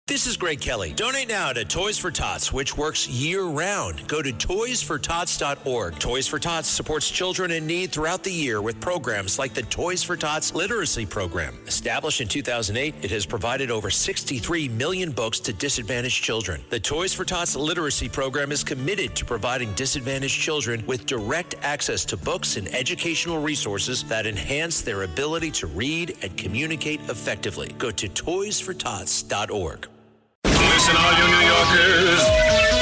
This is Greg Kelly. Donate now to Toys for Tots, which works year-round. Go to toysfortots.org. Toys for Tots supports children in need throughout the year with programs like the Toys for Tots Literacy Program. Established in 2008, it has provided over 63 million books to disadvantaged children. The Toys for Tots Literacy Program is committed to providing disadvantaged children with direct access to books and educational resources that enhance their ability to read and communicate effectively. Go to toysfortots.org. Listen, all you New Yorkers.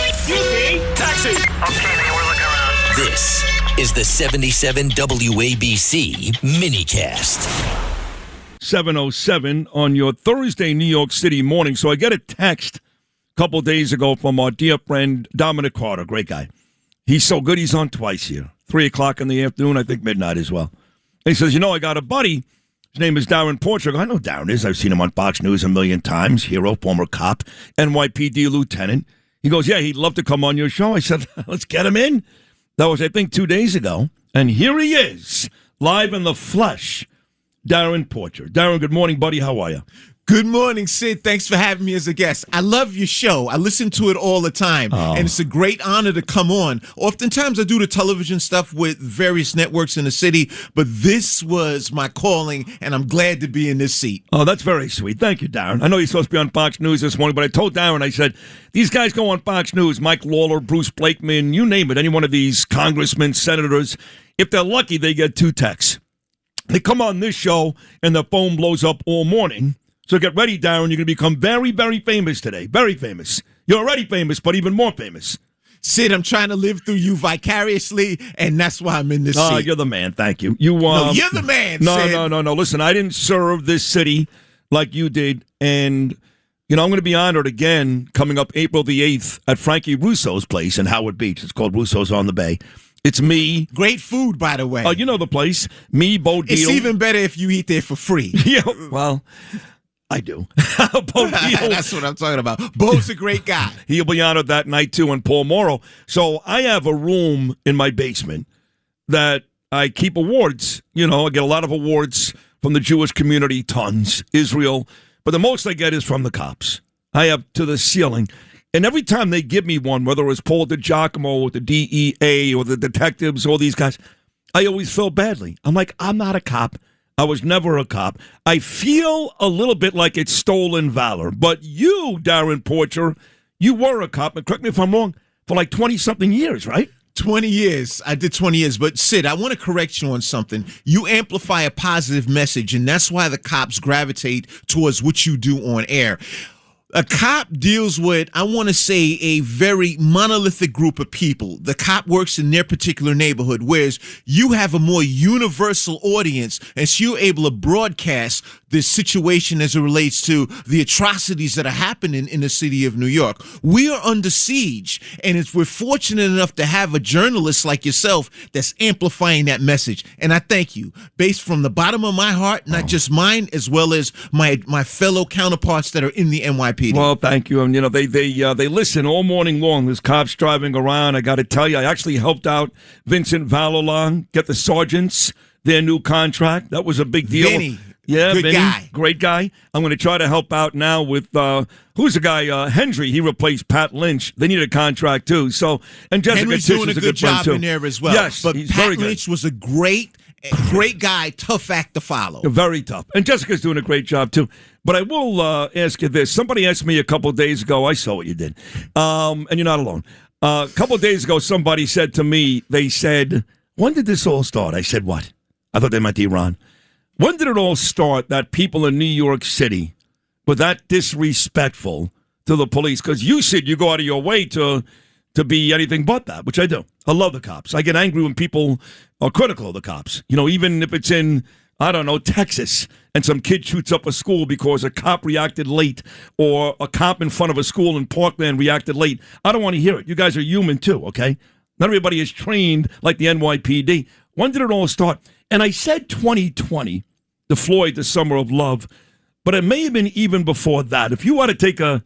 Excuse me. Taxi. Okay, man, we're looking around. This is the 77 WABC minicast. 7:07 on your Thursday New York City morning. So I get a text a couple days ago from our dear friend Dominic Carter, great guy. He's so good, he's on twice here. 3 o'clock in the afternoon, I think midnight as well. And he says, I got a buddy. His name is Darrin Porcher. I know Darren is. I've seen him on Fox News a million times. Hero, former cop, NYPD Lieutenant. He goes, yeah, he'd love to come on your show. I said, let's get him in. That was, I think, 2 days ago. And here he is, live in the flesh, Darrin Porcher. Darren, good morning, buddy. How are you? Good morning, Sid. Thanks for having me as a guest. I love your show. I listen to it all the time, and it's a great honor to come on. Oftentimes, I do the television stuff with various networks in the city, but this was my calling, and I'm glad to be in this seat. Oh, that's very sweet. Thank you, Darren. I know you're supposed to be on Fox News this morning, but I told Darren, I said, these guys go on Fox News, Mike Lawler, Bruce Blakeman, you name it, any one of these congressmen, senators. If they're lucky, they get 2 texts. They come on this show, and the phone blows up all morning. So get ready, Darren. You're going to become very, very famous today. Very famous. You're already famous, but even more famous. Sid, I'm trying to live through you vicariously, and that's why I'm in this seat. Oh, you're the man. Thank you. No, you're the man, Sid. No. Listen, I didn't serve this city like you did, and, I'm going to be honored again coming up April the 8th at Frankie Russo's place in Howard Beach. It's called Russo's on the Bay. It's me. Great food, by the way. Oh, you know the place. Me, Bo Deal. It's even better if you eat there for free. Yeah, well, I do. Bo Deal. That's what I'm talking about. Bo's a great guy. He'll be honored that night, too, and Paul Morrow. So I have a room in my basement that I keep awards. I get a lot of awards from the Jewish community, tons, Israel. But the most I get is from the cops. I have to the ceiling. And every time they give me one, whether it's Paul DiGiacomo or the DEA or the detectives, all these guys, I always feel badly. I'm like, I'm not a cop. I was never a cop. I feel a little bit like it's stolen valor. But you, Darrin Porcher, you were a cop, and correct me if I'm wrong, for like 20-something years, right? 20 years. I did 20 years. But, Sid, I want to correct you on something. You amplify a positive message, and that's why the cops gravitate towards what you do on air. A cop deals with, I want to say, a very monolithic group of people. The cop works in their particular neighborhood, whereas you have a more universal audience, and so you're able to broadcast this situation as it relates to the atrocities that are happening in the city of New York. We are under siege, and we're fortunate enough to have a journalist like yourself that's amplifying that message. And I thank you, based from the bottom of my heart, not just mine, as well as my fellow counterparts that are in the NYPD. Well, thank you. And, they listen all morning long. There's cops driving around. I got to tell you, I actually helped out Vincent Vallalon get the sergeants their new contract. That was a big deal. Vinny. Yeah, good Vinny, guy. Great guy. I'm going to try to help out now with, who's the guy? Hendry. He replaced Pat Lynch. They need a contract, too. So, and Jessica Henry's Tisch doing a is good job too. in there as well. Yes, but he's Pat very good. Lynch was a great guy, tough act to follow. Very tough. And Jessica's doing a great job, too. But I will ask you this. Somebody asked me a couple of days ago. I saw what you did. And you're not alone. A couple of days ago, somebody said to me, they said, when did this all start? I said, what? I thought they meant Iran. When did it all start that people in New York City were that disrespectful to the police? Because you said you go out of your way to be anything but that, which I do. I love the cops. I get angry when people are critical of the cops. Even if it's in, I don't know, Texas, and some kid shoots up a school because a cop reacted late, or a cop in front of a school in Parkland reacted late. I don't want to hear it. You guys are human too, okay? Not everybody is trained like the NYPD. When did it all start? And I said 2020, the Floyd, the Summer of Love, but it may have been even before that. If you want to take an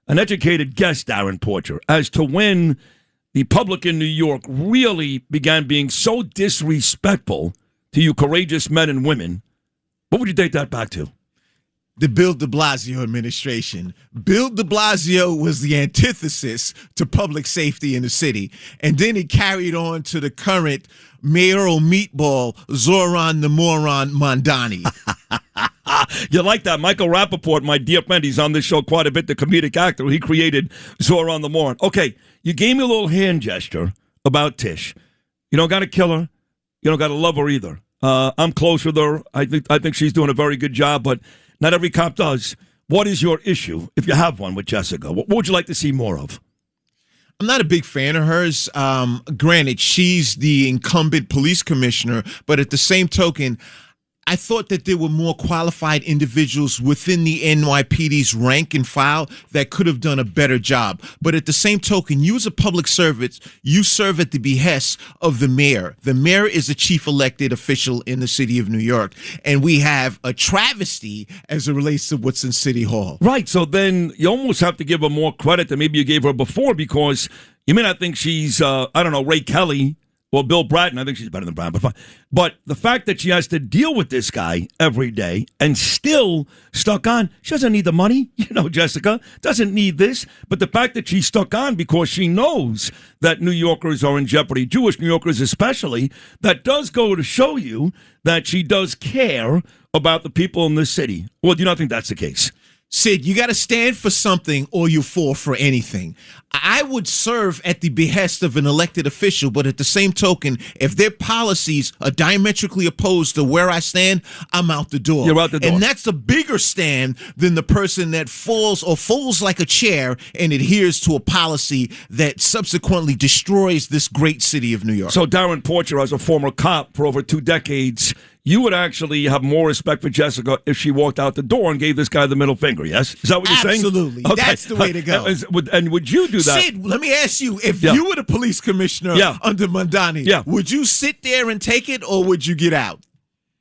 educated guess, Darrin Porcher, as to when the public in New York really began being so disrespectful to you courageous men and women, what would you date that back to? The Bill de Blasio administration. Bill de Blasio was the antithesis to public safety in the city. And then it carried on to the current mayoral meatball, Zoran the Moron Mandani. You like that? Michael Rappaport, my dear friend, he's on this show quite a bit, the comedic actor. He created Zoran the Moron. Okay, you gave me a little hand gesture about Tisch. You don't got to kill her. You don't got to love her either. I'm close with her. I think she's doing a very good job, but not every cop does. What is your issue, if you have one, with Jessica? What would you like to see more of? I'm not a big fan of hers. Granted, she's the incumbent police commissioner, but at the same token, I thought that there were more qualified individuals within the NYPD's rank and file that could have done a better job. But at the same token, you as a public servant, you serve at the behest of the mayor. The mayor is the chief elected official in the city of New York. And we have a travesty as it relates to what's in City Hall. Right. So then you almost have to give her more credit than maybe you gave her before, because you may not think she's, Ray Kelly or Bill Bratton. I think she's better than Bratton, but fine. But the fact that she has to deal with this guy every day and still stuck on, she doesn't need the money, Jessica, doesn't need this. But the fact that she's stuck on because she knows that New Yorkers are in jeopardy, Jewish New Yorkers especially, that does go to show you that she does care about the people in this city. Well, do you not think that's the case? Sid, you got to stand for something or you fall for anything. I would serve at the behest of an elected official, but at the same token, if their policies are diametrically opposed to where I stand, I'm out the door. You're out the door. And that's a bigger stand than the person that folds like a chair and adheres to a policy that subsequently destroys this great city of New York. So Darrin Porcher, as a former cop for over 2 decades, you would actually have more respect for Jessica if she walked out the door and gave this guy the middle finger, yes? Is that what you're saying? Absolutely. Okay. That's the way to go. And would you do that? Sid, let me ask you, if you were the police commissioner under Mandani, would you sit there and take it, or would you get out?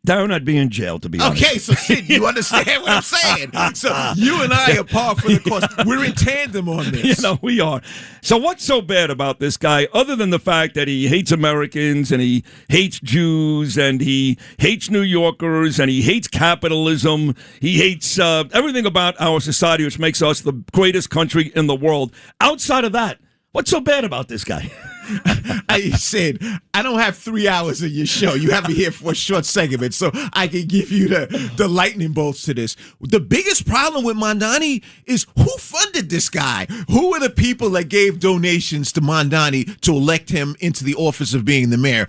Darren, I'd be in jail, to be honest. Okay, so Sid, you understand what I'm saying? So you and I are par for the course. We're in tandem on this. We are. So what's so bad about this guy, other than the fact that he hates Americans and he hates Jews and he hates New Yorkers and he hates capitalism? He hates everything about our society, which makes us the greatest country in the world. Outside of that, what's so bad about this guy? I said, I don't have 3 hours of your show. You have me here for a short segment, so I can give you the lightning bolts to this. The biggest problem with Mandani is who funded this guy? Who are the people that gave donations to Mandani to elect him into the office of being the mayor?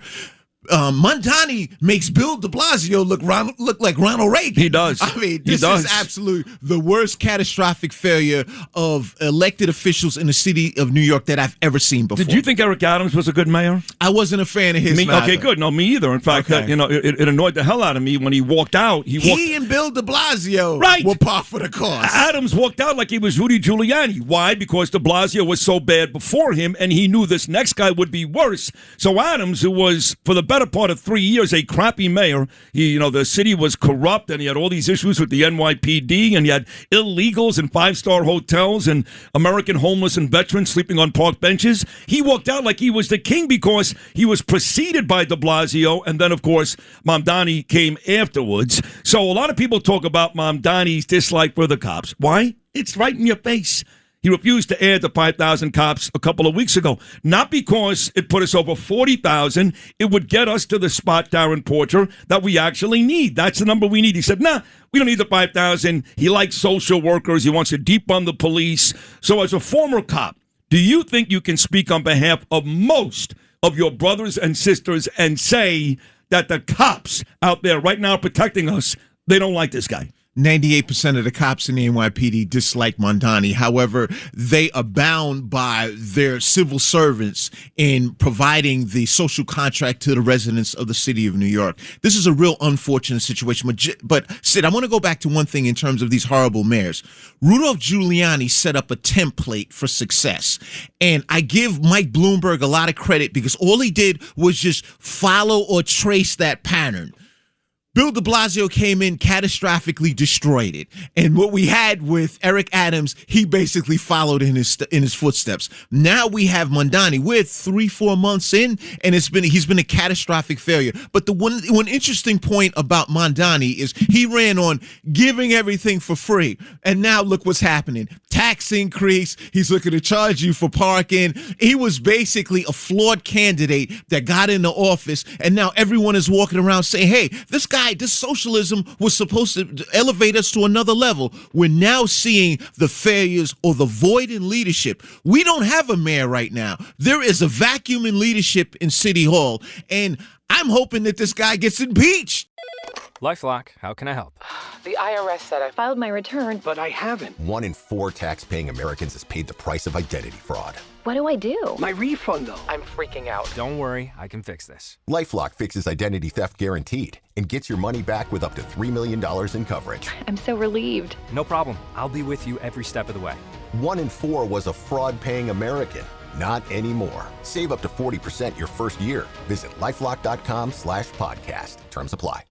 Mandani makes Bill de Blasio look like Ronald Reagan. He does. I mean, this is absolutely the worst catastrophic failure of elected officials in the city of New York that I've ever seen before. Did you think Eric Adams was a good mayor? I wasn't a fan of his. Okay, good. No, me either. In fact, it annoyed the hell out of me when he walked out. He and Bill de Blasio were par for the course. Adams walked out like he was Rudy Giuliani. Why? Because de Blasio was so bad before him, and he knew this next guy would be worse. So Adams, who was, for the better part of 3 years, a crappy mayor. The city was corrupt, and he had all these issues with the NYPD, and he had illegals in 5-star hotels and American homeless and veterans sleeping on park benches. He walked out like he was the king because he was preceded by de Blasio, and then, of course, Mandani came afterwards. So a lot of people talk about Mandani's dislike for the cops. Why? It's right in your face. He refused to add the 5,000 cops a couple of weeks ago. Not because it put us over 40,000. It would get us to the spot, Darrin Porcher, that we actually need. That's the number we need. He said, nah, we don't need the 5,000. He likes social workers. He wants to defund the police. So as a former cop, do you think you can speak on behalf of most of your brothers and sisters and say that the cops out there right now protecting us, they don't like this guy? 98% of the cops in the NYPD dislike Mandani. However, they are bound by their civil servants in providing the social contract to the residents of the city of New York. This is a real unfortunate situation. But Sid, I want to go back to one thing in terms of these horrible mayors. Rudolph Giuliani set up a template for success. And I give Mike Bloomberg a lot of credit because all he did was just follow or trace that pattern. Bill de Blasio came in, catastrophically destroyed it. And what we had with Eric Adams, he basically followed in his footsteps. Now we have Mandani. We're 3-4 months in, and he's been a catastrophic failure. But the one interesting point about Mandani is he ran on giving everything for free. And now look what's happening. Tax increase. He's looking to charge you for parking. He was basically a flawed candidate that got into office, and now everyone is walking around saying, hey, this socialism was supposed to elevate us to another level. We're now seeing the failures or the void in leadership. We don't have a mayor right now. There is a vacuum in leadership in City Hall, and I'm hoping that this guy gets impeached. LifeLock, how can I help? The IRS said I filed my return, But I haven't. 1 in 4 tax-paying Americans has paid the price of identity fraud. What do I do? My refund, though. I'm freaking out. Don't worry, I can fix this. LifeLock fixes identity theft guaranteed and gets your money back with up to $3 million in coverage. I'm so relieved. No problem. I'll be with you every step of the way. 1 in 4 was a fraud-paying American. Not anymore. Save up to 40% your first year. Visit LifeLock.com/podcast. Terms apply.